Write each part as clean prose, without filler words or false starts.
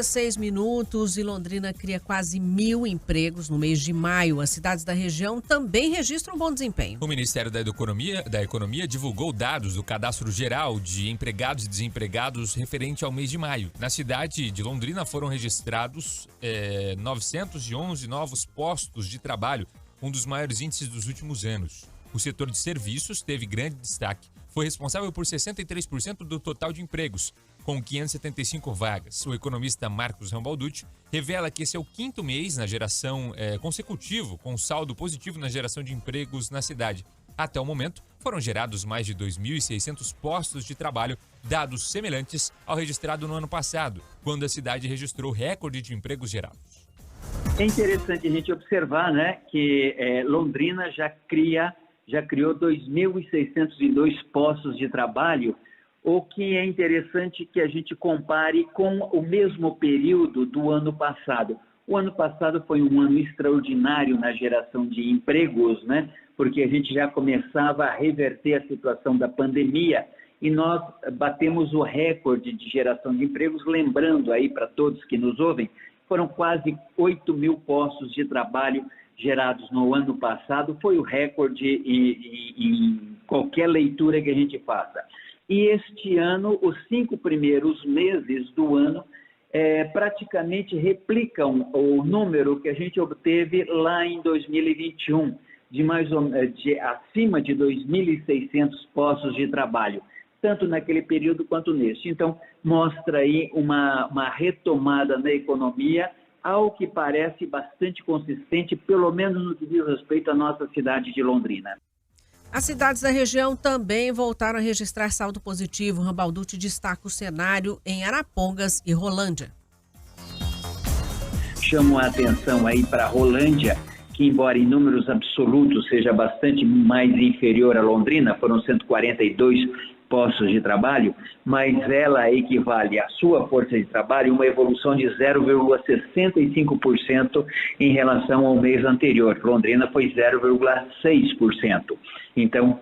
horas, 6 minutos e Londrina cria quase 1.000 empregos no mês de maio. As cidades da região também registram bom desempenho. O Ministério da Economia divulgou dados do Cadastro Geral de Empregados e Desempregados referente ao mês de maio. Na cidade de Londrina foram registrados 911 novos postos de trabalho, um dos maiores índices dos últimos anos. O setor de serviços teve grande destaque. Foi responsável por 63% do total de empregos, com 575 vagas. O economista Marcos Rambalducci revela que esse é o quinto mês na geração consecutivo, com saldo positivo na geração de empregos na cidade. Até o momento, foram gerados mais de 2.600 postos de trabalho, dados semelhantes ao registrado no ano passado, quando a cidade registrou recorde de empregos gerados. É interessante a gente observar, né, que Londrina já criou 2.602 postos de trabalho, o que é interessante que a gente compare com o mesmo período do ano passado. O ano passado foi um ano extraordinário na geração de empregos, né? Porque a gente já começava a reverter a situação da pandemia e nós batemos o recorde de geração de empregos, lembrando aí para todos que nos ouvem, foram quase 8.000 postos de trabalho gerados no ano passado, foi o recorde em qualquer leitura que a gente faça. E este ano, os 5 primeiros meses do ano, praticamente replicam o número que a gente obteve lá em 2021, de acima de 2.600 postos de trabalho, tanto naquele período quanto neste. Então, mostra aí uma retomada na economia, ao que parece bastante consistente, pelo menos no que diz respeito à nossa cidade de Londrina. As cidades da região também voltaram a registrar saldo positivo. Rambalducci destaca o cenário em Arapongas e Rolândia. Chamo a atenção aí para Rolândia, que embora em números absolutos seja bastante mais inferior a Londrina, foram 142 postos de trabalho, mas ela equivale à sua força de trabalho uma evolução de 0,65% em relação ao mês anterior. Londrina foi 0,6%. Então,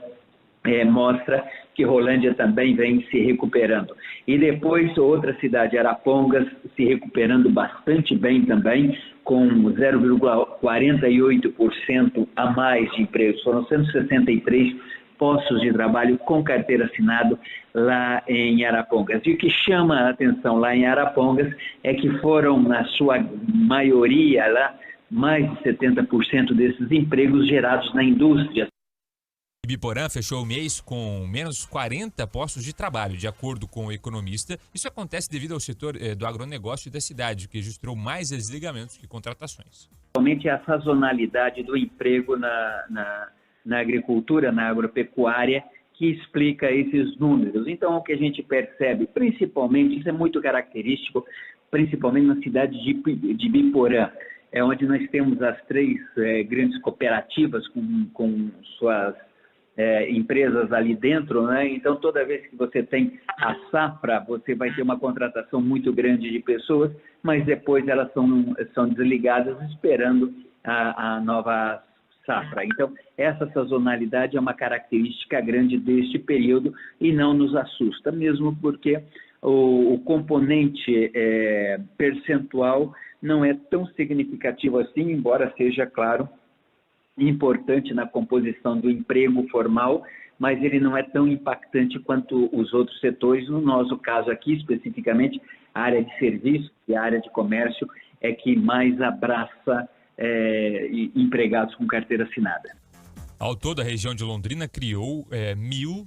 mostra que Rolândia também vem se recuperando. E depois, outra cidade, Arapongas, se recuperando bastante bem também, com 0,48% a mais de empregos. Foram 163 postos de trabalho com carteira assinada lá em Arapongas. E o que chama a atenção lá em Arapongas é que foram, na sua maioria lá, mais de 70% desses empregos gerados na indústria. Ibiporã fechou o mês com menos 40 postos de trabalho, de acordo com o economista. Isso acontece devido ao setor do agronegócio da cidade, que registrou mais desligamentos que contratações. Realmente a sazonalidade do emprego na agricultura, na agropecuária, que explica esses números. Então, o que a gente percebe, principalmente, isso é muito característico, principalmente na cidade de Ibiporã, onde nós temos as 3 grandes cooperativas com suas empresas ali dentro, né? Então, toda vez que você tem a safra, você vai ter uma contratação muito grande de pessoas, mas depois elas são desligadas esperando a nova safra. Então, essa sazonalidade é uma característica grande deste período e não nos assusta, mesmo porque o componente percentual não é tão significativo assim, embora seja, claro, importante na composição do emprego formal, mas ele não é tão impactante quanto os outros setores. No nosso caso aqui, especificamente, a área de serviço e a área de comércio é que mais abraça empregados com carteira assinada. Ao todo, a região de Londrina criou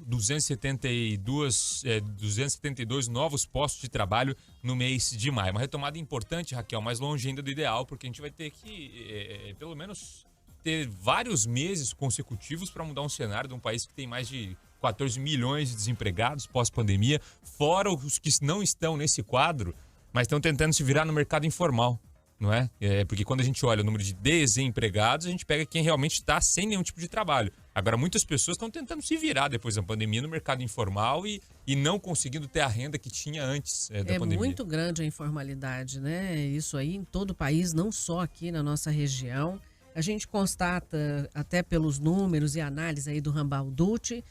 272 novos postos de trabalho no mês de maio. Uma retomada importante, Raquel, mais longe ainda do ideal, porque a gente vai ter que, pelo menos, ter vários meses consecutivos para mudar um cenário de um país que tem mais de 14 milhões de desempregados pós-pandemia, fora os que não estão nesse quadro, mas estão tentando se virar no mercado informal. Não é? Porque quando a gente olha o número de desempregados, a gente pega quem realmente está sem nenhum tipo de trabalho. Agora, muitas pessoas estão tentando se virar depois da pandemia no mercado informal e não conseguindo ter a renda que tinha antes da pandemia. É muito grande a informalidade, né? Isso aí em todo o país, não só aqui na nossa região. A gente constata, até pelos números e análise aí do Rambalducci,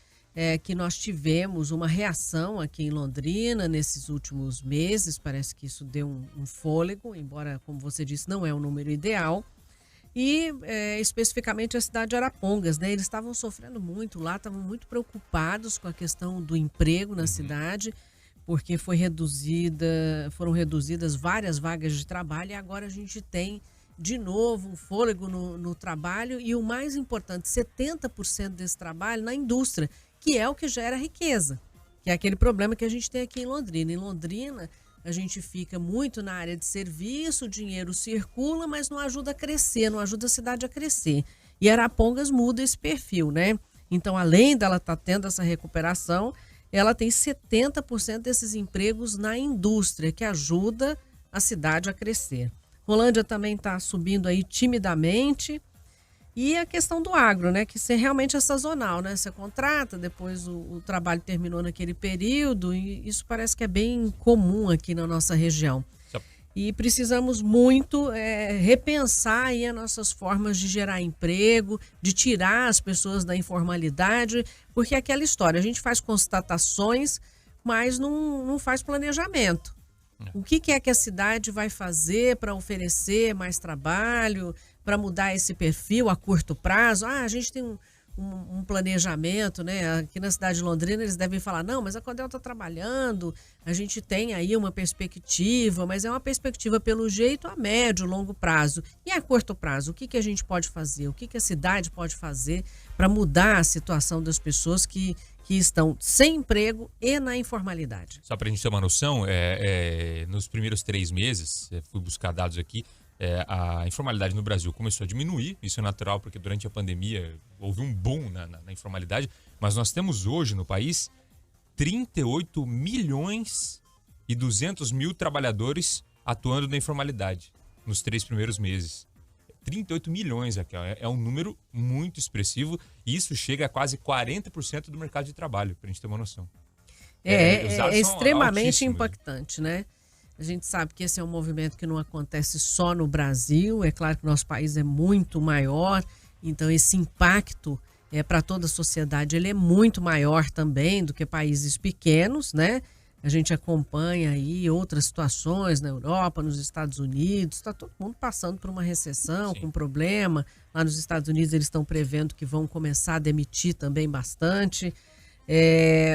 que nós tivemos uma reação aqui em Londrina nesses últimos meses. Parece que isso deu um fôlego, embora, como você disse, não é o número ideal. E especificamente a cidade de Arapongas, né? Eles estavam sofrendo muito lá, estavam muito preocupados com a questão do emprego na cidade, porque foram reduzidas várias vagas de trabalho e agora a gente tem de novo um fôlego no trabalho e o mais importante, 70% desse trabalho na indústria, que é o que gera riqueza, que é aquele problema que a gente tem aqui em Londrina. Em Londrina, a gente fica muito na área de serviço, o dinheiro circula, mas não ajuda a crescer, não ajuda a cidade a crescer. E Arapongas muda esse perfil, né? Então, além dela estar tendo essa recuperação, ela tem 70% desses empregos na indústria, que ajuda a cidade a crescer. Rolândia também está subindo aí timidamente. E a questão do agro, né? Que realmente é sazonal, né? Você contrata, depois o trabalho terminou naquele período, e isso parece que é bem comum aqui na nossa região. E precisamos muito repensar aí as nossas formas de gerar emprego, de tirar as pessoas da informalidade, porque é aquela história, a gente faz constatações, mas não faz planejamento. O que é que a cidade vai fazer para oferecer mais trabalho, para mudar esse perfil a curto prazo? A gente tem um planejamento, né? Aqui na cidade de Londrina eles devem falar, não, mas a Codel está trabalhando, a gente tem aí uma perspectiva, mas é uma perspectiva pelo jeito a médio, longo prazo. E a curto prazo, o que a gente pode fazer? O que a cidade pode fazer para mudar a situação das pessoas que estão sem emprego e na informalidade? Só para a gente ter uma noção, nos primeiros 3 meses, fui buscar dados aqui, a informalidade no Brasil começou a diminuir. Isso é natural, porque durante a pandemia houve um boom na informalidade, mas nós temos hoje no país 38 milhões e 200 mil trabalhadores atuando na informalidade nos 3 primeiros meses. 38 milhões aqui, é um número muito expressivo, e isso chega a quase 40% do mercado de trabalho, para a gente ter uma noção. É extremamente impactante, né? A gente sabe que esse é um movimento que não acontece só no Brasil, é claro que o nosso país é muito maior, então esse impacto para toda a sociedade ele é muito maior também do que países pequenos, né? A gente acompanha aí outras situações na Europa, nos Estados Unidos, está todo mundo passando por uma recessão, com problema. Lá nos Estados Unidos eles estão prevendo que vão começar a demitir também bastante.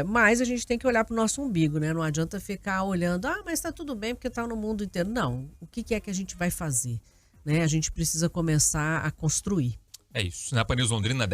Mas a gente tem que olhar para o nosso umbigo, né? Não adianta ficar olhando, mas está tudo bem porque está no mundo inteiro. Não, o que é que a gente vai fazer? Né? A gente precisa começar a construir. É isso. Na Pan News Londrina,